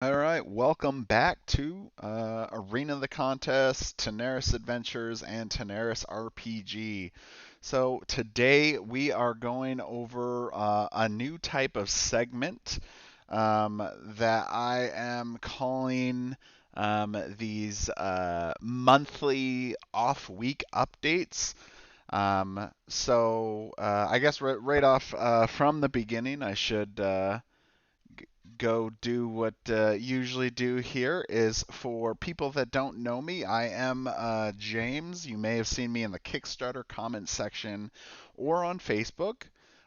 All right, welcome back to Arena of the Contest, Tanares Adventures, and Tanares RPG. So today we are going over a new type of segment that I am calling these monthly off-week updates. I guess right off from the beginning, I should go do what usually do here is for people that don't know me. I am James. You may have seen me in the Kickstarter comment section or on Facebook.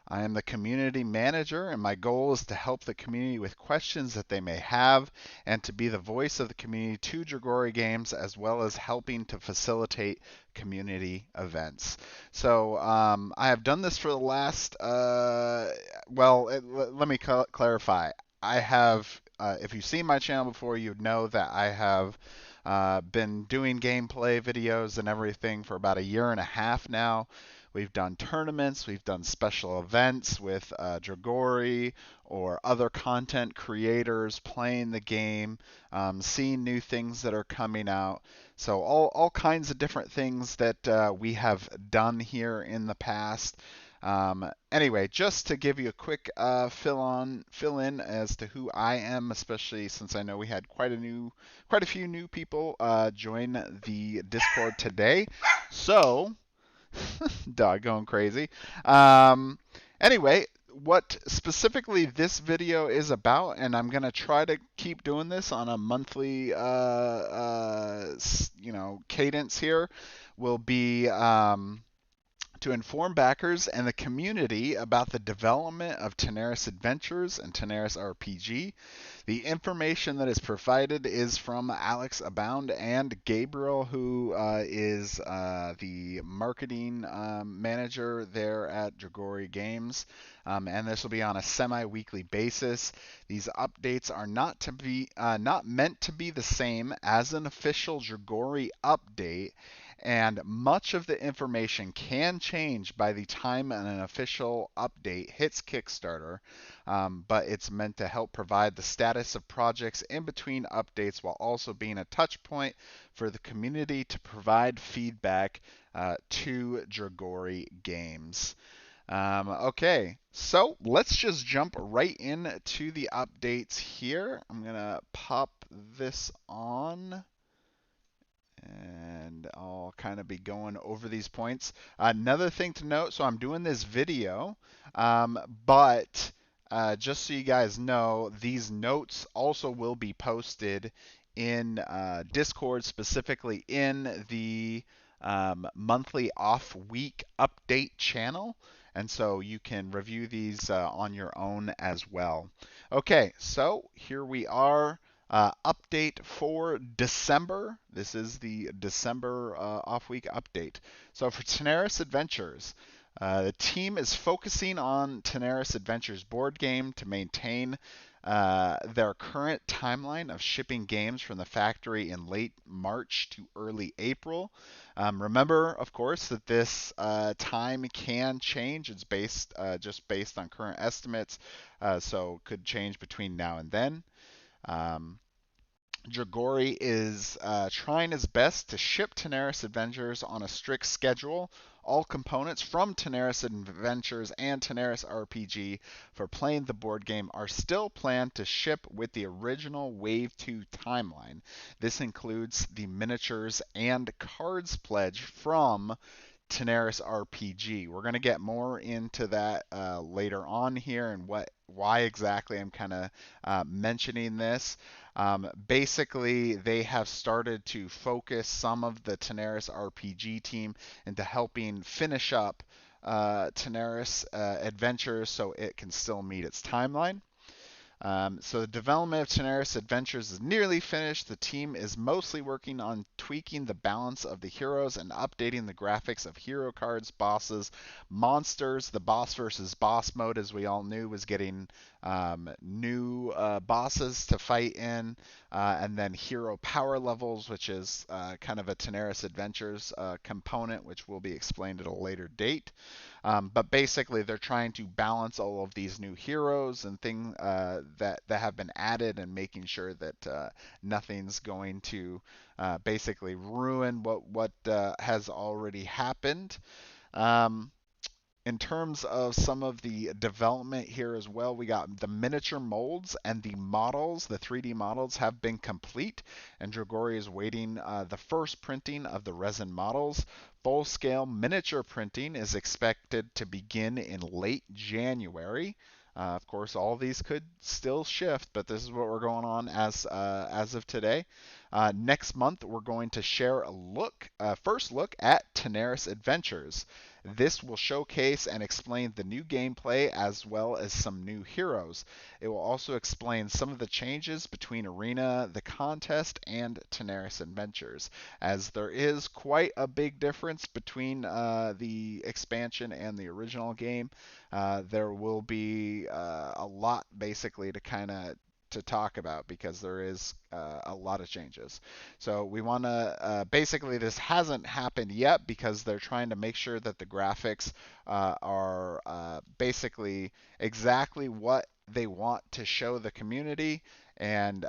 I am the community manager, and my goal is to help the community with questions that they may have and to be the voice of the community to Dragori Games, as well as helping to facilitate community events. I have done this for the last, let me clarify. I have, if you've seen my channel before, you'd know that I have been doing gameplay videos and everything for about a year and a half now. We've done tournaments, we've done special events with Dragori or other content creators playing the game, seeing new things that are coming out. So all kinds of different things that we have done here in the past. Anyway, just to give you a quick fill in as to who I am, especially since I know we had quite a few new people join the Discord today. So, dog going crazy. Um, anyway, what specifically this video is about, and I'm gonna try to keep doing this on a monthly, cadence here, will be to inform backers and the community about the development of Tanares Adventures and Tanares RPG. The information that is provided is from Alex Aboud and Gabriel, who is the marketing manager there at Dragori Games. And this will be on a semi-weekly basis. These updates are not meant to be the same as an official Dragori update, and much of the information can change by the time an official update hits Kickstarter, but it's meant to help provide the status of projects in between updates while also being a touch point for the community to provide feedback to Dragori Games. Okay, so let's just jump right into the updates here. I'm going to pop this on and I'll kind of be going over these points. Another thing to note, so I'm doing this video, but just so you guys know, these notes also will be posted in Discord, specifically in the monthly off week update channel. And so you can review these on your own as well. Okay, so here we are. Update for December. This is the December off week update. So for Tenaris Adventures, the team is focusing on Tanares Adventures board game to maintain their current timeline of shipping games from the factory in late March to early April. Remember, of course, that this time can change. It's just based on current estimates, so could change between now and then. Um, Dragori is trying his best to ship Tanaris Adventures on a strict schedule. All components from Tanaris Adventures and Tanaris RPG for playing the board game are still planned to ship with the original Wave 2 timeline. This includes the miniatures and cards pledge from Tanaris RPG. We're going to get more into that later on here and why exactly I'm kind of mentioning this. Basically, they have started to focus some of the Tanaris RPG team into helping finish up Tanaris Adventures so it can still meet its timeline. So the development of Tanaris Adventures is nearly finished. The team is mostly working on tweaking the balance of the heroes and updating the graphics of hero cards, bosses, monsters. The boss versus boss mode, as we all knew, was getting new bosses to fight in, and then hero power levels, which is kind of a Tanares Adventures component, which will be explained at a later date. But basically, they're trying to balance all of these new heroes and things that have been added, and making sure that nothing's going to basically ruin what has already happened. Um, in terms of some of the development here as well, we got the miniature molds and the models, the 3D models have been complete, and Dragori is waiting the first printing of the resin models. Full scale miniature printing is expected to begin in late January. Of course, all these could still shift, but this is what we're going on as of today. Next month, we're going to share a first look at Tanaris Adventures. This will showcase and explain the new gameplay as well as some new heroes. It will also explain some of the changes between Arena, the contest, and Tanaris Adventures, as there is quite a big difference between the expansion and the original game. There will be a lot basically to talk about, because there is a lot of changes. So we want to basically, this hasn't happened yet because they're trying to make sure that the graphics are basically exactly what they want to show the community. And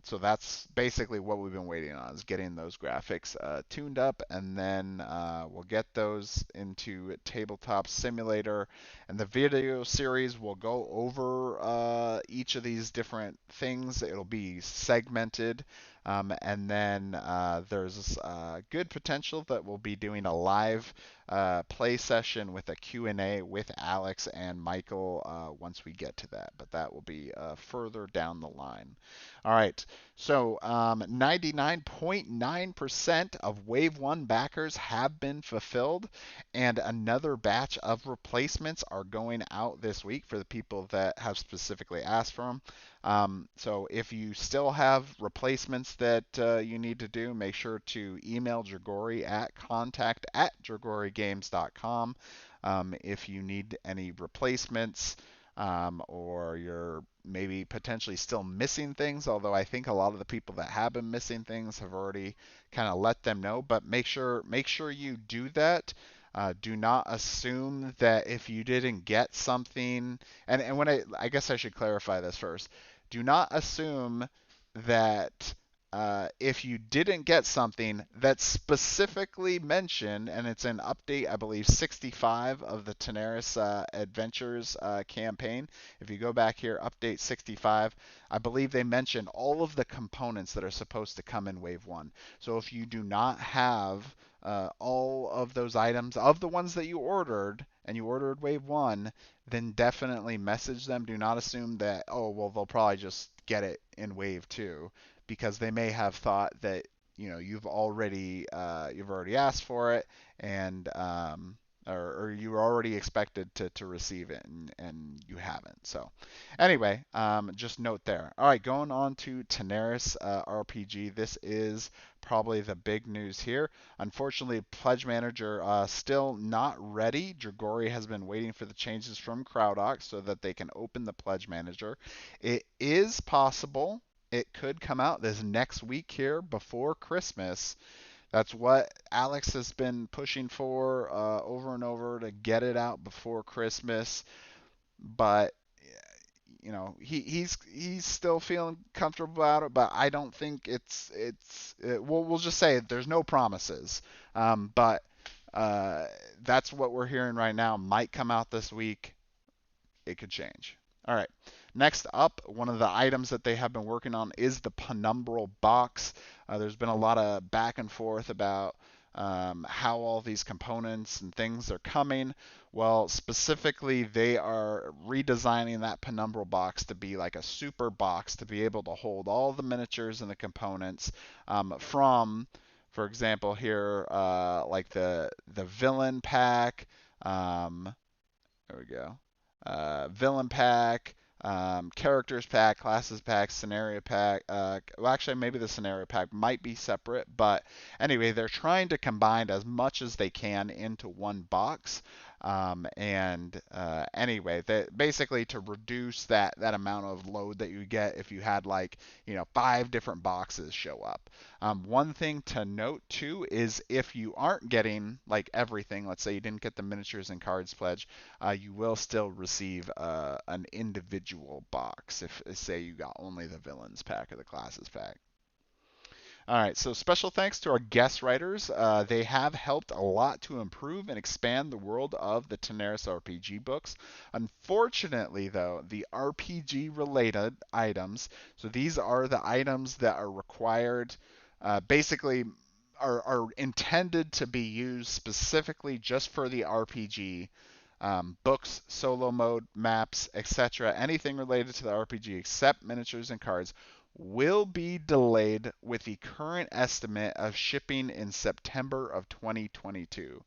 so that's basically what we've been waiting on, is getting those graphics tuned up, and then we'll get those into Tabletop Simulator, and the video series will go over each of these different things. It'll be segmented, and then there's good potential that we'll be doing a live play session with a Q&A with Alex and Michael once we get to that, but that will be further down the line. All right, so 99.9% of Wave 1 backers have been fulfilled, and another batch of replacements are going out this week for the people that have specifically asked for them. So if you still have replacements that you need to do, make sure to email Dragori at contact@dragorigames.com if you need any replacements, or you're maybe potentially still missing things, although I think a lot of the people that have been missing things have already kind of let them know. But make sure you do that. Do not assume that if you didn't get something, and when I guess I should clarify this first. Do not assume that if you didn't get something that's specifically mentioned, and it's in update, I believe, 65 of the Tanaris Adventures campaign. If you go back here, update 65, I believe they mention all of the components that are supposed to come in Wave 1. So if you do not have all of those items, of the ones that you ordered, and you ordered Wave 1, then definitely message them. Do not assume that, oh, well, they'll probably just get it in Wave 2, because they may have thought that, you've already asked for it, and or you were already expected to receive it, and you haven't. So anyway, just note there. All right, going on to Tanares RPG. This is probably the big news here. Unfortunately, Pledge Manager still not ready. Dragori has been waiting for the changes from CrowdOx so that they can open the Pledge Manager. It is possible it could come out this next week here before Christmas. That's what Alex has been pushing for over and over, to get it out before Christmas. But he's still feeling comfortable about it. But I don't think we'll just say there's no promises. But that's what we're hearing right now. Might come out this week. It could change. All right. Next up, one of the items that they have been working on is the Penumbral Box. There's been a lot of back and forth about how all these components and things are coming. Well, specifically, they are redesigning that Penumbral Box to be like a super box, to be able to hold all the miniatures and the components from, for example, here, like the villain pack. There we go. Villain pack, characters pack, classes pack, scenario pack. Well, actually, maybe the scenario pack might be separate, but anyway, they're trying to combine as much as they can into one box. Anyway, basically to reduce that amount of load that you get if you had like 5 different boxes show up. One thing to note too is if you aren't getting like everything, let's say you didn't get the miniatures and cards pledge, you will still receive an individual box if say you got only the villains pack or the classes pack. All right, so special thanks to our guest writers. They have helped a lot to improve and expand the world of the Tanares RPG books. Unfortunately, though, the RPG related items, so these are the items that are required, basically are intended to be used specifically just for the RPG. Books, solo mode, maps, etc., anything related to the RPG except miniatures and cards will be delayed with the current estimate of shipping in September of 2022.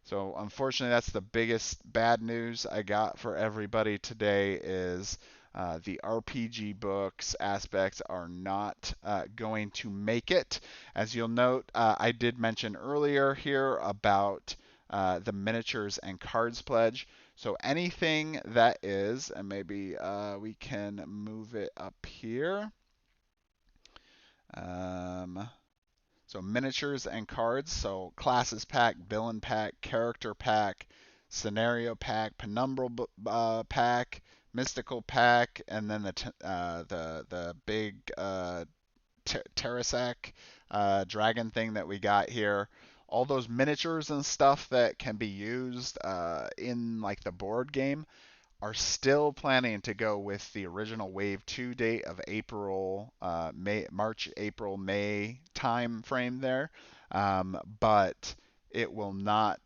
So unfortunately, that's the biggest bad news I got for everybody today is the RPG books aspects are not going to make it. As you'll note, I did mention earlier here about the miniatures and cards pledge. So anything that is, and maybe we can move it up here. Um, so miniatures and cards. So classes pack, villain pack, character pack, scenario pack, penumbral pack, mystical pack, and then the big Tarasak dragon thing that we got here. All those miniatures and stuff that can be used in like the board game are still planning to go with the original Wave 2 date of March, April, May time frame there. But it will not,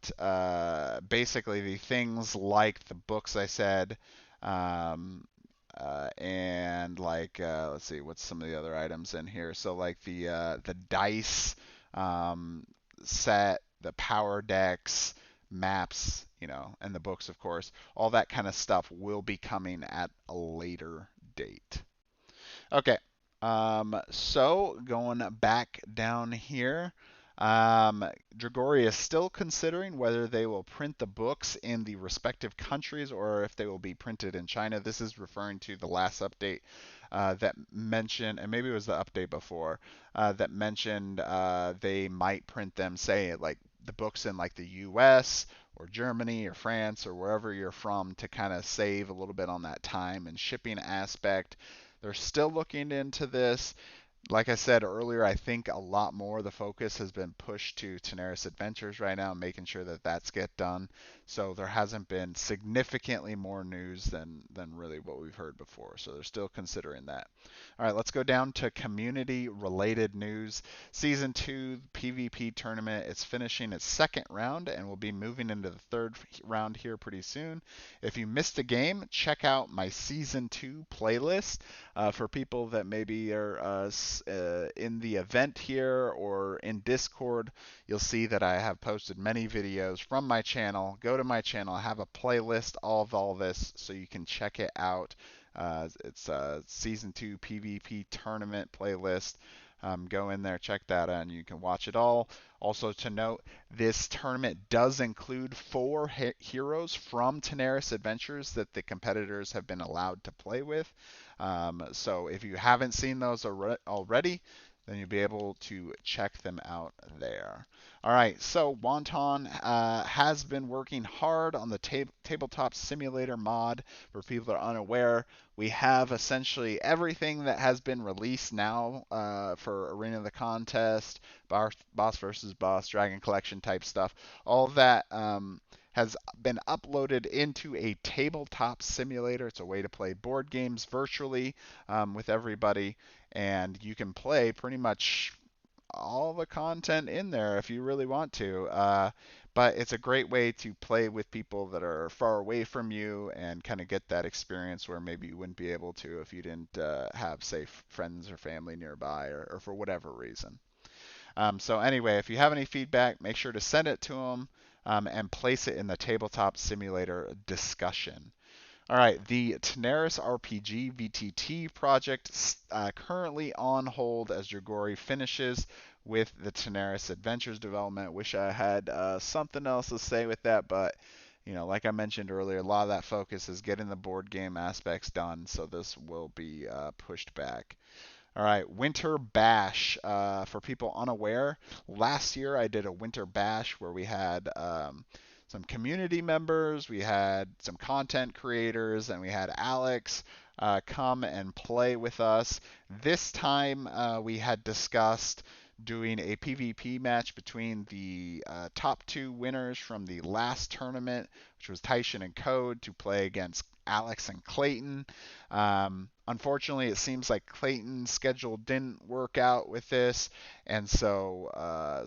basically, the things like the books I said, and like, let's see, what's some of the other items in here? So, like the dice set, the power decks, maps, and the books, of course. All that kind of stuff will be coming at a later date. Okay, so going back down here, Dragori is still considering whether they will print the books in the respective countries or if they will be printed in China. This is referring to the last update that mentioned, and maybe it was the update before, that mentioned they might print them, say, like the books in like the US or Germany or France or wherever you're from to kind of save a little bit on that time and shipping aspect. They're still looking into this. Like I said earlier, I think a lot more of the focus has been pushed to Tanares Adventures right now, making sure that that's get done. So there hasn't been significantly more news than really what we've heard before. So they're still considering that. All right, let's go down to community-related news. Season 2 PvP tournament is finishing its second round and will be moving into the third round here pretty soon. If you missed a game, check out my Season 2 playlist for people that maybe are in the event here or in Discord. You'll see that I have posted many videos from my channel. Go to my channel. I have a playlist of all this so you can check it out. It's a Season 2 PvP tournament playlist. Go in there, check that out, and you can watch it all. Also to note, this tournament does include 4 heroes from Tanares Adventures that the competitors have been allowed to play with. So if you haven't seen those already, then you'll be able to check them out there. All right, so Wonton has been working hard on the tabletop simulator mod. For people that are unaware, we have essentially everything that has been released now for Arena of the Contest, Boss versus Boss, Dragon Collection type stuff. All of that has been uploaded into a tabletop simulator. It's a way to play board games virtually with everybody, and you can play pretty much all the content in there if you really want to. But it's a great way to play with people that are far away from you and kind of get that experience where maybe you wouldn't be able to if you didn't have, say, friends or family nearby or for whatever reason. So anyway, if you have any feedback, make sure to send it to them and place it in the tabletop simulator discussion. All right, the Tanares RPG VTT project currently on hold as Dragori finishes with the Tanaris Adventures development. Wish I had something else to say with that, but like I mentioned earlier, a lot of that focus is getting the board game aspects done, so this will be pushed back. All right, Winter Bash. For people unaware, last year I did a Winter Bash where we had some community members, we had some content creators, and we had Alex come and play with us. This time we had discussed doing a PvP match between the top two winners from the last tournament, which was Tyson and Code, to play against Alex and Clayton. Unfortunately, it seems like Clayton's schedule didn't work out with this, and so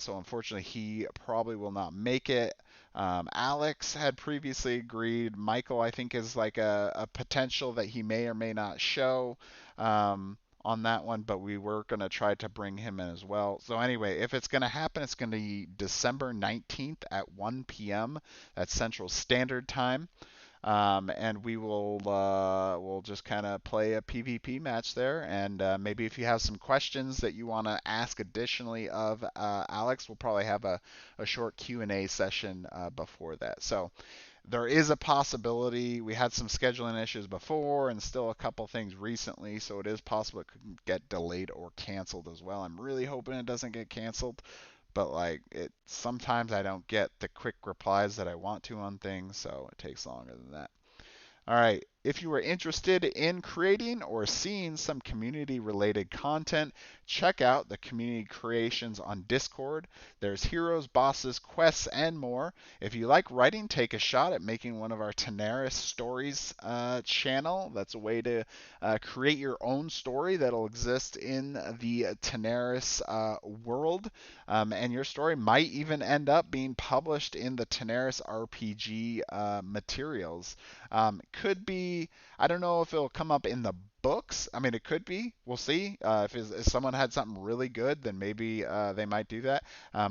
unfortunately he probably will not make it. Alex had previously agreed. Michael, I think, is like a potential that he may or may not show on that one, but we were going to try to bring him in as well. So anyway, if it's going to happen, it's going to be December 19th at 1 p.m. That's Central Standard Time. And we'll just kind of play a PvP match there. And maybe if you have some questions that you want to ask additionally of Alex, we'll probably have a short Q&A session before that. So there is a possibility. We had some scheduling issues before and still a couple things recently, so it is possible it could get delayed or canceled as well. I'm really hoping it doesn't get canceled, but sometimes I don't get the quick replies that I want to on things, so it takes longer than that. All right, if you are interested in creating or seeing some community related content, check out the community creations on Discord. There's heroes, bosses, quests, and more. If you like writing, take a shot at making one of our Tanares stories channel. That's a way to create your own story that'll exist in the Tanares world. And your story might even end up being published in the Tanares RPG materials. Could be, I don't know if it'll come up in the books. I mean, it could be. We'll see. If someone had something really good, then maybe they might do that.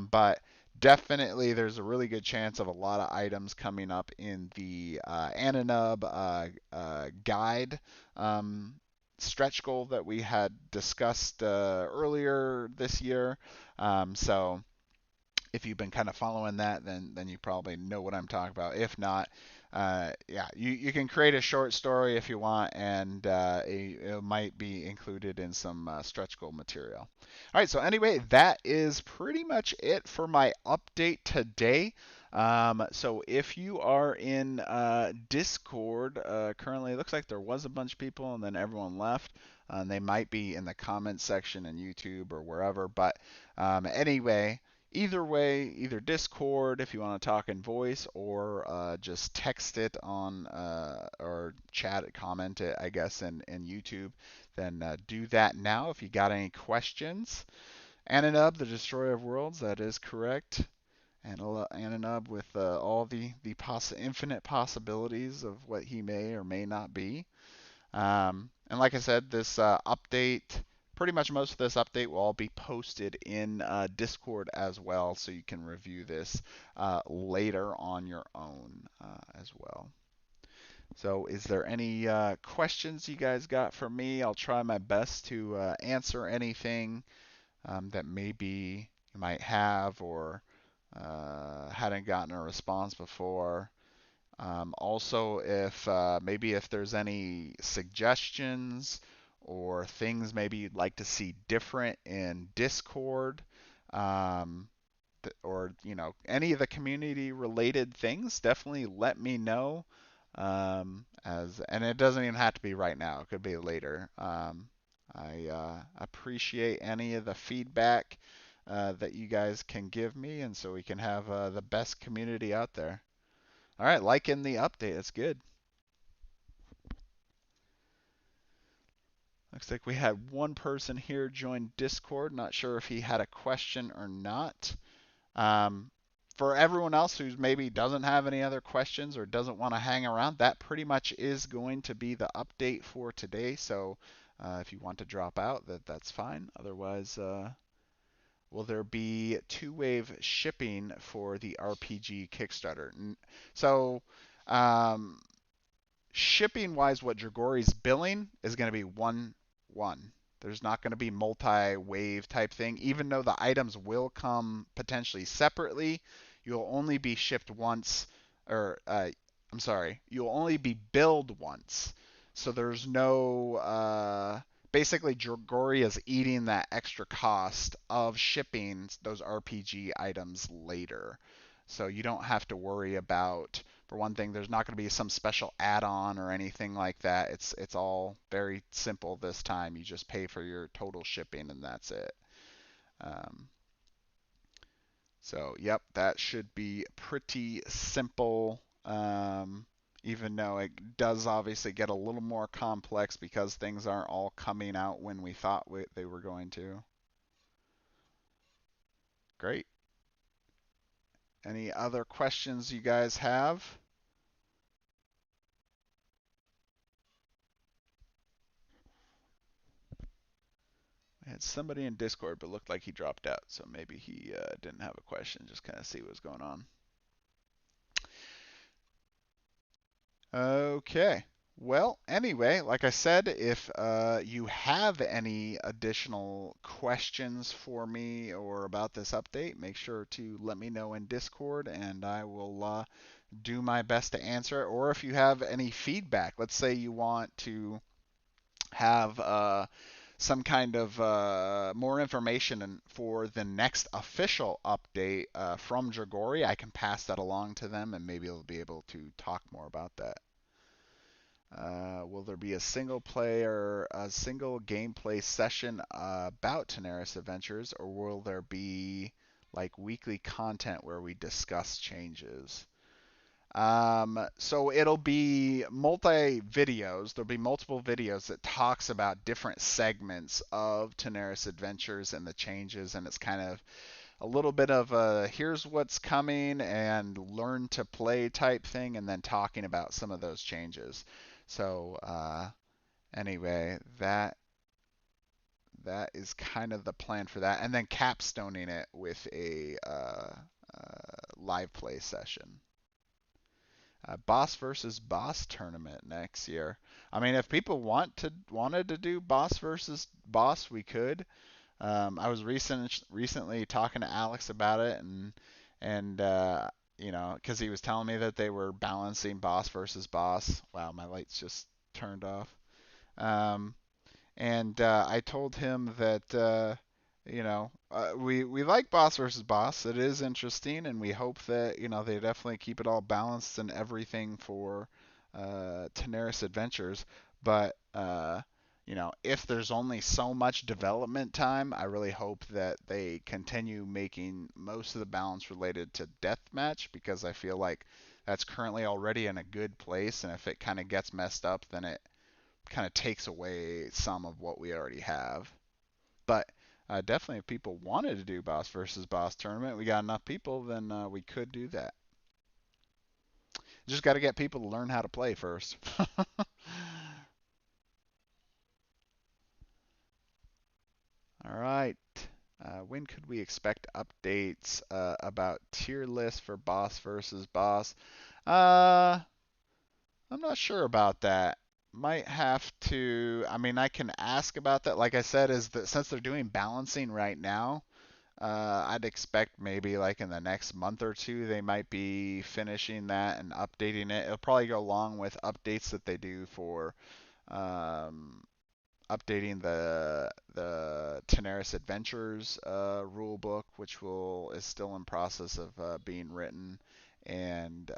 But definitely, there's a really good chance of a lot of items coming up in the Ananub guide stretch goal that we had discussed earlier this year. So if you've been kind of following that, then you probably know what I'm talking about. If not, yeah, you can create a short story if you want, and it might be included in some stretch goal material. All right, so anyway, that is pretty much it for my update today. So if you are in Discord, currently it looks like there was a bunch of people and then everyone left. They might be in the comments section in YouTube or wherever, but anyway, either way, either Discord if you want to talk in voice, or just text it on or chat it, comment it, I guess, in YouTube, then do that now if you got any questions. Ananub, the Destroyer of Worlds, that is correct. Ananub with all the infinite possibilities of what he may or may not be. And like I said, this update, pretty much most of this update will all be posted in Discord as well, so you can review this later on your own as well. So is there any questions you guys got for me? I'll try my best to answer anything that maybe you might have or hadn't gotten a response before. Also, if maybe if there's any suggestions or things maybe you'd like to see different in Discord, or any of the community related things, definitely let me know. And it doesn't even have to be right now; it could be later. I appreciate any of the feedback that you guys can give me, and so we can have the best community out there. All right, liking the update. That's good. Looks like we had one person here join Discord. Not sure if he had a question or not. For everyone else who maybe doesn't have any other questions or doesn't want to hang around, that pretty much is going to be the update for today. So if you want to drop out, that's fine. Otherwise, will there be two-wave shipping for the RPG Kickstarter? So shipping-wise, what Dragori's billing is going to be 1-1. There's not going to be multi-wave type thing. Even though the items will come potentially separately, you'll only be shipped once, or I'm sorry, you'll only be billed once. So there's no basically Dragori is eating that extra cost of shipping those RPG items later. So you don't have to worry about, for one thing, there's not going to be some special add-on or anything like that. It's all very simple this time. You just pay for your total shipping and that's it. Um, so, yep, that should be pretty simple. Even though it does obviously get a little more complex because things aren't all coming out when we thought they were going to. Great. Any other questions you guys have? I had somebody in Discord, but looked like he dropped out, so maybe he didn't have a question. Just kind of see what's going on. Okay. Well, anyway, like I said, if you have any additional questions for me or about this update, make sure to let me know in Discord, and I will do my best to answer it. Or if you have any feedback, let's say you want to have some kind of more information for the next official update from Dragori, I can pass that along to them, and maybe they'll be able to talk more about that. Will there be a single gameplay session about Tanares Adventures, or will there be like weekly content where we discuss changes? So it'll be multi videos. There'll be multiple videos that talks about different segments of Tanaris Adventures and the changes, and it's kind of a little bit of a here's what's coming and learn to play type thing, and then talking about some of those changes. So anyway, that is kind of the plan for that, and then capstoning it with a live play session. Boss versus boss tournament next year. I mean, if people wanted to do boss versus boss, we could. I was recently talking to Alex about it, and you know, because he was telling me that they were balancing boss versus boss. Wow, my lights just turned off. Um, and I told him that we like boss versus boss. It is interesting, and we hope that they definitely keep it all balanced and everything for Tanaris Adventures. But if there's only so much development time, I really hope that they continue making most of the balance related to deathmatch, because I feel like that's currently already in a good place, and if it kind of gets messed up, then it kind of takes away some of what we already have. But definitely, if people wanted to do boss versus boss tournament, we got enough people, then we could do that. Just got to get people to learn how to play first. All right. When could we expect updates about tier list for boss versus boss? Uh, I'm not sure about that. Might have to. I mean, I can ask about that. Like I said, is that since they're doing balancing right now, I'd expect maybe like in the next month or two they might be finishing that and updating it. It'll probably go along with updates that they do for um, updating the Tenaris Adventures rule book, which is still in process of being written, and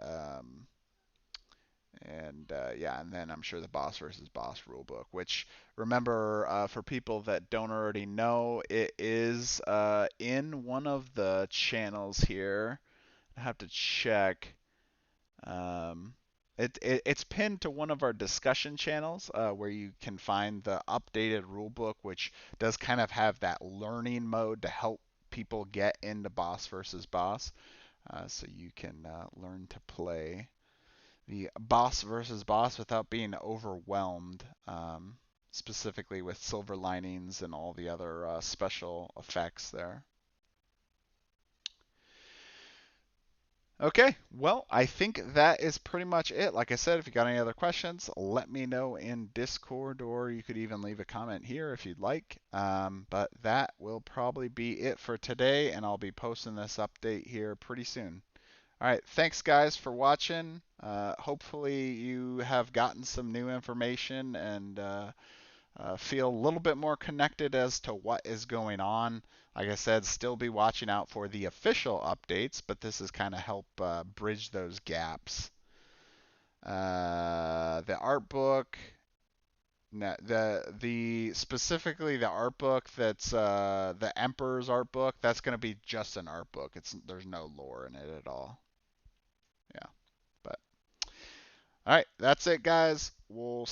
yeah, and then I'm sure the boss versus boss rulebook, which remember for people that don't already know, it is in one of the channels here. I have to check. Um, it's pinned to one of our discussion channels where you can find the updated rulebook, which does kind of have that learning mode to help people get into boss versus boss, so you can learn to play the boss versus boss without being overwhelmed, specifically with silver linings and all the other special effects there. Okay, well, I think that is pretty much it. Like I said, if you got any other questions, let me know in Discord, or you could even leave a comment here if you'd like. But that will probably be it for today, and I'll be posting this update here pretty soon. All right, thanks guys for watching. Hopefully you have gotten some new information and feel a little bit more connected as to what is going on. Like I said, still be watching out for the official updates, but this is kind of help bridge those gaps. The art book, no, the specifically the art book that's the Emperor's art book. That's going to be just an art book. There's no lore in it at all. Yeah, but all right, that's it, guys. We'll